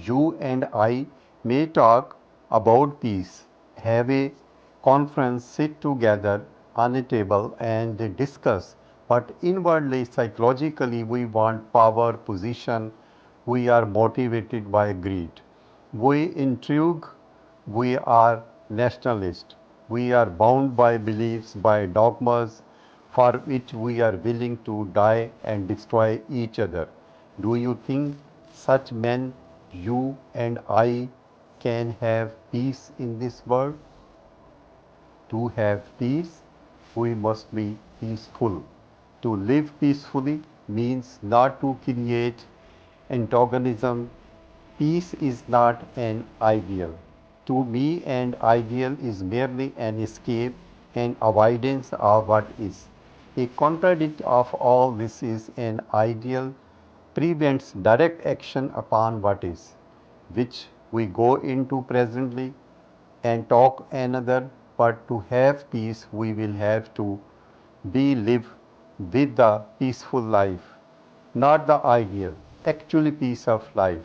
You and I may talk about peace, have a conference, sit together on a table and discuss, but inwardly, psychologically, we want power, position, we are motivated by greed. We intrigue, we are nationalist, we are bound by beliefs, by dogmas for which we are willing to die and destroy each other. Do you think such men, you and I, can have peace in this world? To have peace, we must be peaceful. To live peacefully means not to create antagonism. Peace is not an ideal. To me, an ideal is merely an escape, an avoidance of what is. A contradict of all this is an ideal prevents direct action upon what is, which we go into presently and talk another. But to have peace, we will have to be live with the peaceful life, not the ideal, actually peace of life.